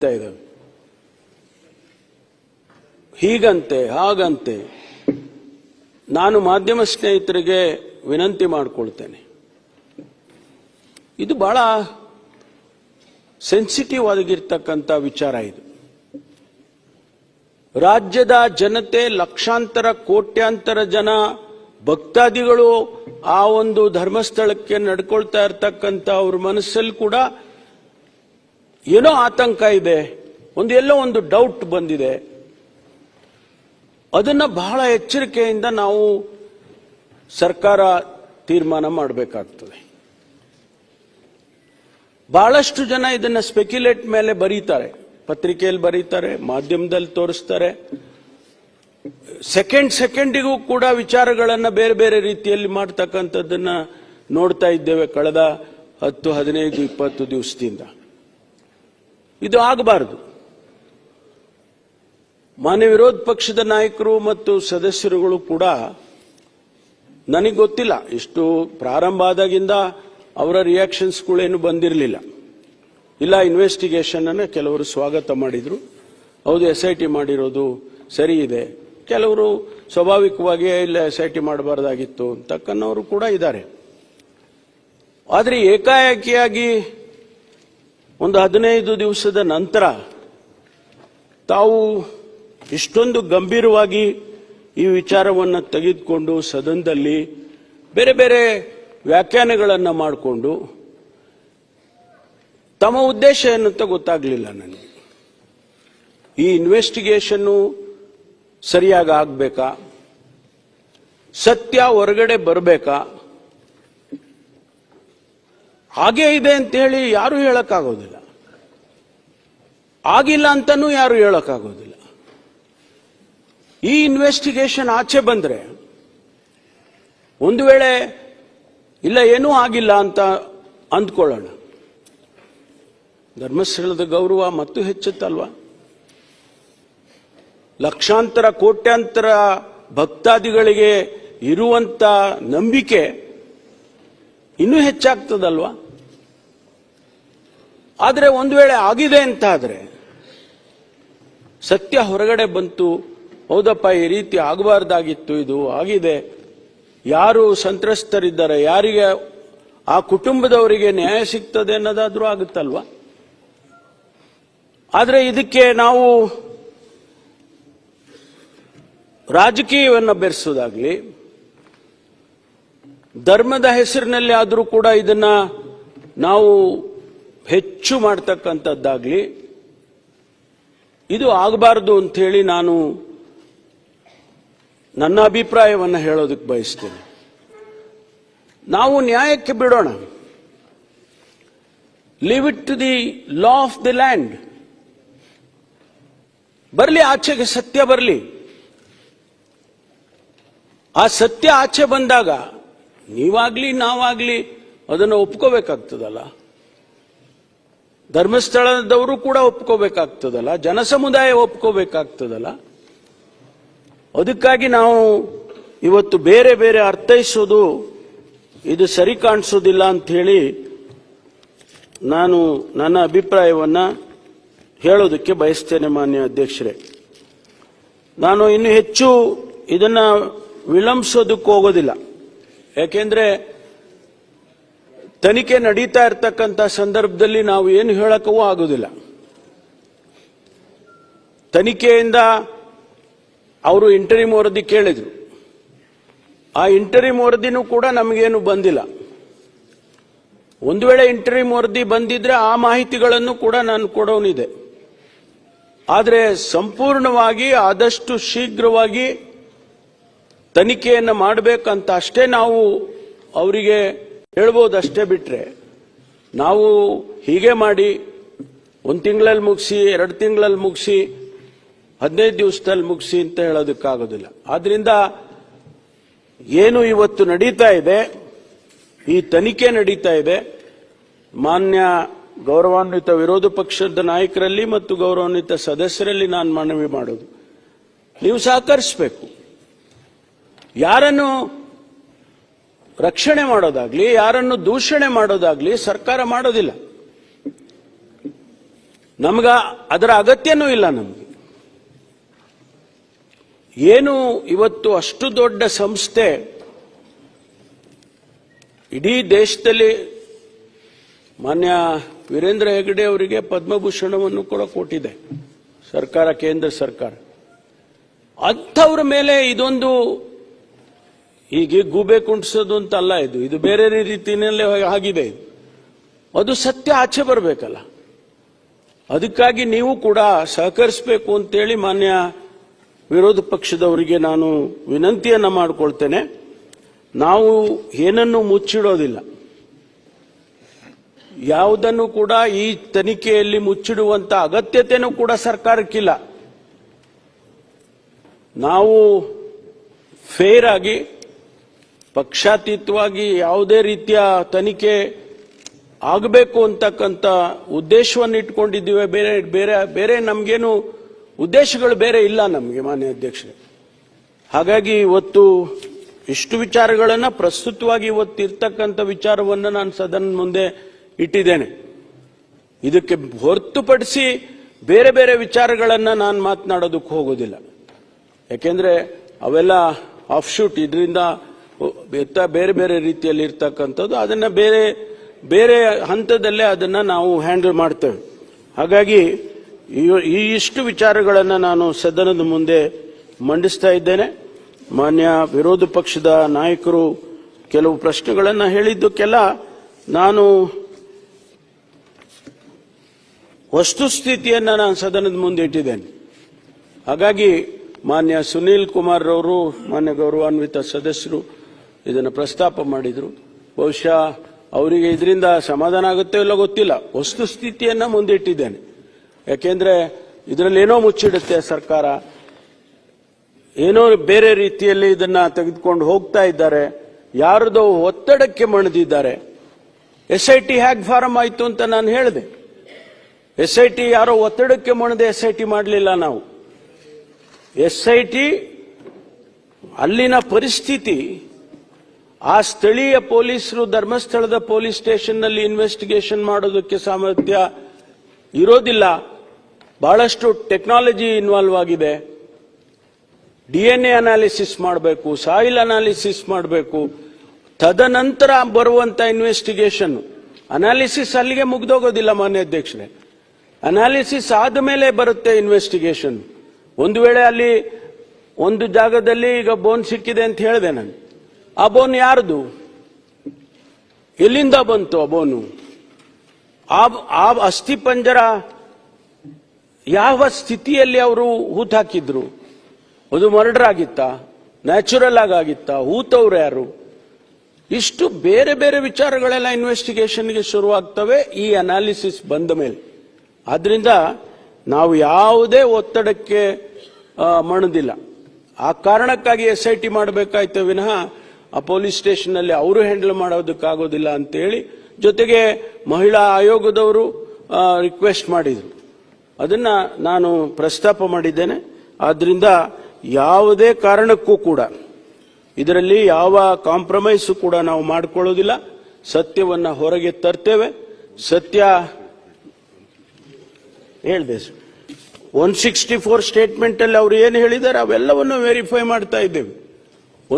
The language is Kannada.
ಇದ್ದಾವೆ. ಹೀಗಂತೆ ಹಾಗಂತೆ. ನಾನು ಮಾಧ್ಯಮ ಸ್ನೇಹಿತರಿಗೆ ವಿನಂತಿ ಮಾಡಿಕೊಳ್ತೇನೆ, ಇದು ಬಹಳ ಸೆನ್ಸಿಟಿವ್ ಆಗಿರ್ತಕ್ಕಂಥ ವಿಚಾರ. ಇದು ರಾಜ್ಯದ ಜನತೆ, ಲಕ್ಷಾಂತರ ಕೋಟ್ಯಾಂತರ ಜನ ಭಕ್ತಾದಿಗಳು ಆ ಒಂದು ಧರ್ಮಸ್ಥಳಕ್ಕೆ ನಡ್ಕೊಳ್ತಾ ಇರ್ತಕ್ಕಂಥ ಅವ್ರ ಮನಸ್ಸಲ್ಲಿ ಕೂಡ ಏನೋ ಆತಂಕ ಇದೆ, ಎಲ್ಲೋ ಒಂದು ಡೌಟ್ ಬಂದಿದೆ. ಅದನ್ನ ಬಹಳ ಎಚ್ಚರಿಕೆಯಿಂದ ನಾವು ಸರ್ಕಾರ ತೀರ್ಮಾನ ಮಾಡಬೇಕಾಗ್ತದೆ. ಬಹಳಷ್ಟು ಜನ ಇದನ್ನ ಸ್ಪೆಕ್ಯುಲೇಟ್ ಮೇಲೆ ಬರೀತಾರೆ, ಪತ್ರಿಕೆಯಲ್ಲಿ ಬರೀತಾರೆ, ಮಾಧ್ಯಮದಲ್ಲಿ ತೋರಿಸ್ತಾರೆ. ಸೆಕೆಂಡಿಗೂ ಕೂಡ ವಿಚಾರಗಳನ್ನ ಬೇರೆ ಬೇರೆ ರೀತಿಯಲ್ಲಿ ಮಾಡ್ತಕ್ಕಂಥದ್ದನ್ನ ನೋಡ್ತಾ ಇದ್ದೇವೆ ಕಳೆದ 10, 15, 20 ದಿವಸದಿಂದ. ಇದು ಆಗಬಾರದು. ಮಾನ್ಯ ವಿರೋಧ ಪಕ್ಷದ ನಾಯಕರು ಮತ್ತು ಸದಸ್ಯರುಗಳು ಕೂಡ, ನನಗೆ ಗೊತ್ತಿಲ್ಲ, ಇಷ್ಟು ಪ್ರಾರಂಭ ಆದಾಗಿಂದ ಅವರ ರಿಯಾಕ್ಷನ್ಸ್ಗಳೇನು ಬಂದಿರಲಿಲ್ಲ. ಇಲ್ಲ, ಇನ್ವೆಸ್ಟಿಗೇಷನ್ ಅನ್ನು ಕೆಲವರು ಸ್ವಾಗತ ಮಾಡಿದ್ರು. ಹೌದು, SIT ಮಾಡಿರೋದು ಸರಿ ಇದೆ. ಕೆಲವರು ಸ್ವಾಭಾವಿಕವಾಗಿ ಇಲ್ಲ, SIT ಮಾಡಬಾರ್ದಾಗಿತ್ತು ಅಂತಕ್ಕನ್ನವರು ಕೂಡ ಇದ್ದಾರೆ. ಆದರೆ ಏಕಾಏಕಿಯಾಗಿ ಒಂದು 15 ದಿವಸದ ನಂತರ ತಾವು ಇಷ್ಟೊಂದು ಗಂಭೀರವಾಗಿ ಈ ವಿಚಾರವನ್ನು ತೆಗೆದುಕೊಂಡು ಸದನದಲ್ಲಿ ಬೇರೆ ಬೇರೆ ವ್ಯಾಖ್ಯಾನಗಳನ್ನು ಮಾಡಿಕೊಂಡು, ತಮ್ಮ ಉದ್ದೇಶ ಏನಂತ ಗೊತ್ತಾಗಲಿಲ್ಲ ನನಗೆ. ಈ ಇನ್ವೆಸ್ಟಿಗೇಷನ್ನು ಸರಿಯಾಗಿ ಆಗಬೇಕಾ, ಸತ್ಯ ಹೊರಗಡೆ ಬರಬೇಕಾ, ಹಾಗೇ ಇದೆ ಅಂತ ಹೇಳಿ ಯಾರು ಹೇಳಕ್ಕಾಗೋದಿಲ್ಲ, ಆಗಿಲ್ಲ ಅಂತನೂ ಯಾರು ಹೇಳಕ್ಕಾಗೋದಿಲ್ಲ. ಈ ಇನ್ವೆಸ್ಟಿಗೇಷನ್ ಆಚೆ ಬಂದ್ರೆ, ಒಂದು ವೇಳೆ ಇಲ್ಲ ಏನೂ ಆಗಿಲ್ಲ ಅಂತ ಅಂದ್ಕೊಳ್ಳೋಣ, ಧರ್ಮಸ್ಥಳದ ಗೌರವ ಮತ್ತು ಹೆಚ್ಚುತ್ತಲ್ವಾ? ಲಕ್ಷಾಂತರ ಕೋಟ್ಯಾಂತರ ಭಕ್ತಾದಿಗಳಿಗೆ ಇರುವಂತ ನಂಬಿಕೆ ಇನ್ನೂ ಹೆಚ್ಚಾಗ್ತದಲ್ವಾ? ಆದರೆ ಒಂದು ವೇಳೆ ಆಗಿದೆ ಅಂತ ಆದ್ರೆ, ಸತ್ಯ ಹೊರಗಡೆ ಬಂತು, ಹೌದಪ್ಪ ಈ ರೀತಿ ಆಗಬಾರ್ದಾಗಿತ್ತು, ಇದು ಆಗಿದೆ, ಯಾರು ಸಂತ್ರಸ್ತರಿದ್ದಾರೆ, ಯಾರಿಗೆ ಆ ಕುಟುಂಬದವರಿಗೆ ನ್ಯಾಯ ಸಿಗ್ತದೆ ಅನ್ನೋದಾದ್ರೂ ಆಗುತ್ತಲ್ವಾ? ಆದರೆ ಇದಕ್ಕೆ ನಾವು ರಾಜಕೀಯವನ್ನು ಬೆರೆಸೋದಾಗ್ಲಿ, ಧರ್ಮದ ಹೆಸರಿನಲ್ಲಿ ಆದರೂ ಕೂಡ ಇದನ್ನ ನಾವು ಹೆಚ್ಚು ಮಾಡ್ತಕ್ಕಂಥದ್ದಾಗ್ಲಿ, ಇದು ಆಗಬಾರದು ಅಂತ ಹೇಳಿ ನಾನು ನನ್ನ ಅಭಿಪ್ರಾಯವನ್ನು ಹೇಳೋದಕ್ಕೆ ಬಯಸ್ತೇನೆ. ನಾವು ನ್ಯಾಯಕ್ಕೆ ಬಿಡೋಣ, leave it to the law of the land. ಬರಲಿ ಆಚೆಗೆ, ಸತ್ಯ ಬರಲಿ. ಆ ಸತ್ಯ ಆಚೆ ಬಂದಾಗ ನೀವಾಗ್ಲಿ ನಾವಾಗ್ಲಿ ಅದನ್ನು ಒಪ್ಕೋಬೇಕಾಗ್ತದಲ್ಲ, ಧರ್ಮಸ್ಥಳದವರು ಕೂಡ ಒಪ್ಕೋಬೇಕಾಗ್ತದಲ್ಲ, ಜನಸಮುದಾಯ ಒಪ್ಕೋಬೇಕಾಗ್ತದಲ್ಲ. ಅದಕ್ಕಾಗಿ ನಾವು ಇವತ್ತು ಬೇರೆ ಬೇರೆ ಅರ್ಥೈಸೋದು ಇದು ಸರಿ ಕಾಣಿಸೋದಿಲ್ಲ ಅಂತ ಹೇಳಿ ನಾನು ನನ್ನ ಅಭಿಪ್ರಾಯವನ್ನ ಹೇಳೋದಕ್ಕೆ ಬಯಸ್ತೇನೆ. ಮಾನ್ಯ ಅಧ್ಯಕ್ಷರೇ, ನಾನು ಇನ್ನು ಹೆಚ್ಚು ಇದನ್ನ ವಿಳಂಬಿಸೋದಕ್ಕೆ ಹೋಗೋದಿಲ್ಲ. ಯಾಕೆಂದ್ರೆ ತನಿಖೆ ನಡೀತಾ ಇರತಕ್ಕಂಥ ಸಂದರ್ಭದಲ್ಲಿ ನಾವು ಏನು ಹೇಳಕ್ಕೂ ಆಗೋದಿಲ್ಲ. ತನಿಖೆಯಿಂದ ಅವರು ಇಂಟರಿಮ್ ವರದಿ ಕೇಳಿದ್ರು, ಆ ಇಂಟರಿಮ್ ವರದಿನೂ ಕೂಡ ನಮಗೇನು ಬಂದಿಲ್ಲ. ಒಂದು ವೇಳೆ ಇಂಟರಿಮ್ ವರದಿ ಬಂದಿದ್ರೆ ಆ ಮಾಹಿತಿಗಳನ್ನು ಕೂಡ ನಾನು ಕೊಡೋನಿದೆ. ಆದರೆ ಸಂಪೂರ್ಣವಾಗಿ ಆದಷ್ಟು ಶೀಘ್ರವಾಗಿ ತನಿಖೆಯನ್ನು ಮಾಡಬೇಕಂತ ಅಷ್ಟೇ ನಾವು ಅವರಿಗೆ ಹೇಳ್ಬೋದು. ಅಷ್ಟೇ ಬಿಟ್ರೆ ನಾವು ಹೀಗೆ ಮಾಡಿ 1 ತಿಂಗಳಲ್ಲಿ ಮುಗಿಸಿ, 2 ತಿಂಗಳಲ್ಲಿ ಮುಗಿಸಿ, 15 ದಿವಸದಲ್ಲಿ ಮುಗಿಸಿ ಅಂತ ಹೇಳೋದಕ್ಕಾಗೋದಿಲ್ಲ. ಆದ್ರಿಂದ ಏನು ಇವತ್ತು ನಡೀತಾ ಇದೆ, ಈ ತನಿಖೆ ನಡೀತಾ ಇದೆ, ಮಾನ್ಯ ಗೌರವಾನ್ವಿತ ವಿರೋಧ ಪಕ್ಷದ ನಾಯಕರಲ್ಲಿ ಮತ್ತು ಗೌರವಾನ್ವಿತ ಸದಸ್ಯರಲ್ಲಿ ನಾನು ಮನವಿ ಮಾಡೋದು, ನೀವು ಸಹಕರಿಸಬೇಕು. ಯಾರನ್ನು ರಕ್ಷಣೆ ಮಾಡೋದಾಗ್ಲಿ, ಯಾರನ್ನು ದೂಷಣೆ ಮಾಡೋದಾಗ್ಲಿ ಸರ್ಕಾರ ಮಾಡೋದಿಲ್ಲ. ನಮ್ಗ ಅದರ ಅಗತ್ಯನೂ ಇಲ್ಲ. ನಮಗೆ ಏನು ಇವತ್ತು ಅಷ್ಟು ದೊಡ್ಡ ಸಂಸ್ಥೆ ಇಡೀ ದೇಶದಲ್ಲಿ ಮಾನ್ಯ ವೀರೇಂದ್ರ ಹೆಗಡೆ ಅವರಿಗೆ ಪದ್ಮಭೂಷಣವನ್ನು ಕೂಡ ಕೊಟ್ಟಿದೆ ಸರ್ಕಾರ, ಕೇಂದ್ರ ಸರ್ಕಾರ. ಅಂಥವ್ರ ಮೇಲೆ ಇದೊಂದು ಹೀಗೆ ಗೂಬೆ ಕುಂಟಿಸೋದು ಅಂತ ಅಲ್ಲ, ಇದು ಬೇರೆ ರೀತಿಯಲ್ಲೇ ಆಗಿದೆ. ಅದು ಸತ್ಯ ಆಚೆ ಬರಬೇಕಲ್ಲ. ಅದಕ್ಕಾಗಿ ನೀವು ಕೂಡ ಸಹಕರಿಸಬೇಕು ಅಂತೇಳಿ ಮಾನ್ಯ ವಿರೋಧ ಪಕ್ಷದವರಿಗೆ ನಾನು ವಿನಂತಿಯನ್ನ ಮಾಡಿಕೊಳ್ತೇನೆ. ನಾವು ಏನನ್ನು ಮುಚ್ಚಿಡೋದಿಲ್ಲ, ಯಾವುದನ್ನು ಕೂಡ ಈ ತನಿಖೆಯಲ್ಲಿ ಮುಚ್ಚಿಡುವಂತ ಅಗತ್ಯತೆಯೂ ಕೂಡ ಸರ್ಕಾರಕ್ಕಿಲ್ಲ. ನಾವು ಫೇರ್ ಆಗಿ ಪಕ್ಷಾತೀತವಾಗಿ ಯಾವುದೇ ರೀತಿಯ ತನಿಖೆ ಆಗಬೇಕು ಅಂತಕ್ಕಂಥ ಉದ್ದೇಶವನ್ನು ಇಟ್ಕೊಂಡಿದ್ದೀವಿ. ಬೇರೆ ಬೇರೆ ಬೇರೆ ನಮಗೇನು ಉದ್ದೇಶಗಳು ಬೇರೆ ಇಲ್ಲ ನಮಗೆ, ಮಾನ್ಯ ಅಧ್ಯಕ್ಷರೇ. ಹಾಗಾಗಿ ಇವತ್ತು ಇಷ್ಟು ವಿಚಾರಗಳನ್ನ ಪ್ರಸ್ತುತವಾಗಿ ಇವತ್ತು ಇರ್ತಕ್ಕಂಥ ವಿಚಾರವನ್ನು ನಾನು ಸದನ ಮುಂದೆ ಇಟ್ಟಿದ್ದೇನೆ. ಇದಕ್ಕೆ ಹೊರತುಪಡಿಸಿ ಬೇರೆ ಬೇರೆ ವಿಚಾರಗಳನ್ನ ನಾನು ಮಾತನಾಡೋದಕ್ಕೆ ಹೋಗೋದಿಲ್ಲ. ಯಾಕೆಂದ್ರೆ ಅವೆಲ್ಲ ಆಫ್ಶೂಟ್, ಇದರಿಂದ ಬೇರೆ ಬೇರೆ ರೀತಿಯಲ್ಲಿ ಇರ್ತಕ್ಕಂಥದ್ದು. ಅದನ್ನ ಬೇರೆ ಬೇರೆ ಹಂತದಲ್ಲೇ ಅದನ್ನ ನಾವು ಹ್ಯಾಂಡಲ್ ಮಾಡ್ತೇವೆ. ಹಾಗಾಗಿ ಈ ಇಷ್ಟು ವಿಚಾರಗಳನ್ನು ನಾನು ಸದನದ ಮುಂದೆ ಮಂಡಿಸ್ತಾ ಇದ್ದೇನೆ. ಮಾನ್ಯ ವಿರೋಧ ಪಕ್ಷದ ನಾಯಕರು ಕೆಲವು ಪ್ರಶ್ನೆಗಳನ್ನು ಹೇಳಿದ್ದಕ್ಕೆಲ್ಲ ನಾನು ವಸ್ತುಸ್ಥಿತಿಯನ್ನು ನಾನು ಸದನದ ಮುಂದೆ ಇಟ್ಟಿದ್ದೇನೆ. ಹಾಗಾಗಿ ಮಾನ್ಯ ಸುನೀಲ್ ಕುಮಾರ್ ಅವರು, ಮಾನ್ಯ ಗೌರವಾನ್ವಿತ ಸದಸ್ಯರು ಇದನ್ನು ಪ್ರಸ್ತಾಪ ಮಾಡಿದ್ರು. ಬಹುಶಃ ಅವರಿಗೆ ಇದರಿಂದ ಸಮಾಧಾನ ಆಗುತ್ತೆ ಇಲ್ಲ ಗೊತ್ತಿಲ್ಲ. ವಸ್ತುಸ್ಥಿತಿಯನ್ನ ಮುಂದೆ ಇಟ್ಟಿದ್ದೇನೆ. ಯಾಕೆಂದ್ರೆ ಇದರಲ್ಲಿ ಏನೋ ಮುಚ್ಚಿಡುತ್ತೆ ಸರ್ಕಾರ, ಏನೋ ಬೇರೆ ರೀತಿಯಲ್ಲಿ ಇದನ್ನ ತೆಗೆದುಕೊಂಡು ಹೋಗ್ತಾ ಇದ್ದಾರೆ, ಯಾರದೋ ಒತ್ತಡಕ್ಕೆ ಮಣಿದಿದ್ದಾರೆ. SIT ಹ್ಯಾಗ್ ಫಾರಂ ಆಯ್ತು ಅಂತ ನಾನು ಹೇಳಿದೆ. SIT ಯಾರೋ ಒತ್ತಡಕ್ಕೆ ಮಣಿದೆ SIT ಮಾಡಲಿಲ್ಲ ನಾವು. SIT ಅಲ್ಲಿನ ಪರಿಸ್ಥಿತಿ, ಆ ಸ್ಥಳೀಯ ಪೊಲೀಸರು ಧರ್ಮಸ್ಥಳದ ಪೊಲೀಸ್ ಸ್ಟೇಷನ್ ನಲ್ಲಿ ಇನ್ವೆಸ್ಟಿಗೇಷನ್ ಮಾಡೋದಕ್ಕೆ ಸಾಮರ್ಥ್ಯ ಇರೋದಿಲ್ಲ. ಬಹಳಷ್ಟು ಟೆಕ್ನಾಲಜಿ ಇನ್ವಾಲ್ವ್ ಆಗಿದೆ. DNA ಅನಾಲಿಸಿಸ್ ಮಾಡಬೇಕು, ಸಾಯಿಲ್ ಅನಾಲಿಸಿಸ್ ಮಾಡಬೇಕು, ತದನಂತರ ಬರುವಂತ ಇನ್ವೆಸ್ಟಿಗೇಷನ್. ಅನಾಲಿಸಿಸ್ ಅಲ್ಲಿಗೆ ಮುಗ್ದೋಗೋದಿಲ್ಲ ಮಾನ್ಯ ಅಧ್ಯಕ್ಷರೇ. ಅನಾಲಿಸಿಸ್ ಆದಮೇಲೆ ಬರುತ್ತೆ ಇನ್ವೆಸ್ಟಿಗೇಷನ್. ಒಂದು ವೇಳೆ ಅಲ್ಲಿ ಒಂದು ಜಾಗದಲ್ಲಿ ಈಗ ಬೋನ್ ಸಿಕ್ಕಿದೆ ಅಂತ ಹೇಳಿದೆ ನಾನು. ಆ ಬೋನ್ ಯಾರ್ದು, ಎಲ್ಲಿಂದ ಬಂತು ಆ ಬೋನು, ಆ ಅಸ್ಥಿ ಪಂಜರ ಯಾವ ಸ್ಥಿತಿಯಲ್ಲಿ ಅವರು ಹೂತ್ ಹಾಕಿದ್ರು, ಅದು ಮರ್ಡರ್ ಆಗಿತ್ತಾ, ನ್ಯಾಚುರಲ್ ಆಗಿತ್ತಾ, ಹೂತವ್ರು ಯಾರು, ಇಷ್ಟು ಬೇರೆ ಬೇರೆ ವಿಚಾರಗಳೆಲ್ಲ ಇನ್ವೆಸ್ಟಿಗೇಷನ್ಗೆ ಶುರುವಾಗ್ತವೆ ಈ ಅನಾಲಿಸಿಸ್ ಬಂದ ಮೇಲೆ. ಆದ್ರಿಂದ ನಾವು ಯಾವುದೇ ಒತ್ತಡಕ್ಕೆ ಮಣದಿಲ್ಲ. ಆ ಕಾರಣಕ್ಕಾಗಿ SIT ಮಾಡಬೇಕಾಯ್ತು ವಿನಃ ಆ ಪೊಲೀಸ್ ಸ್ಟೇಷನ್ ಅಲ್ಲಿ ಅವರು ಹ್ಯಾಂಡಲ್ ಮಾಡೋದಕ್ಕಾಗೋದಿಲ್ಲ ಅಂತೇಳಿ, ಜೊತೆಗೆ ಮಹಿಳಾ ಆಯೋಗದವರು ರಿಕ್ವೆಸ್ಟ್ ಮಾಡಿದ್ರು, ಅದನ್ನ ನಾನು ಪ್ರಸ್ತಾಪ ಮಾಡಿದ್ದೇನೆ. ಆದ್ರಿಂದ ಯಾವುದೇ ಕಾರಣಕ್ಕೂ ಕೂಡ ಇದರಲ್ಲಿ ಯಾವ ಕಾಂಪ್ರಮೈಸು ಕೂಡ ನಾವು ಮಾಡಿಕೊಳ್ಳೋದಿಲ್ಲ. ಸತ್ಯವನ್ನ ಹೊರಗೆ ತರ್ತೇವೆ. ಸತ್ಯ ಹೇಳಿದೆ 164 ಸ್ಟೇಟ್ಮೆಂಟ್ ಅಲ್ಲಿ ಅವರು ಏನು ಹೇಳಿದ್ದಾರೆ ಅವೆಲ್ಲವನ್ನು ವೆರಿಫೈ ಮಾಡ್ತಾ ಇದ್ದೇವೆ.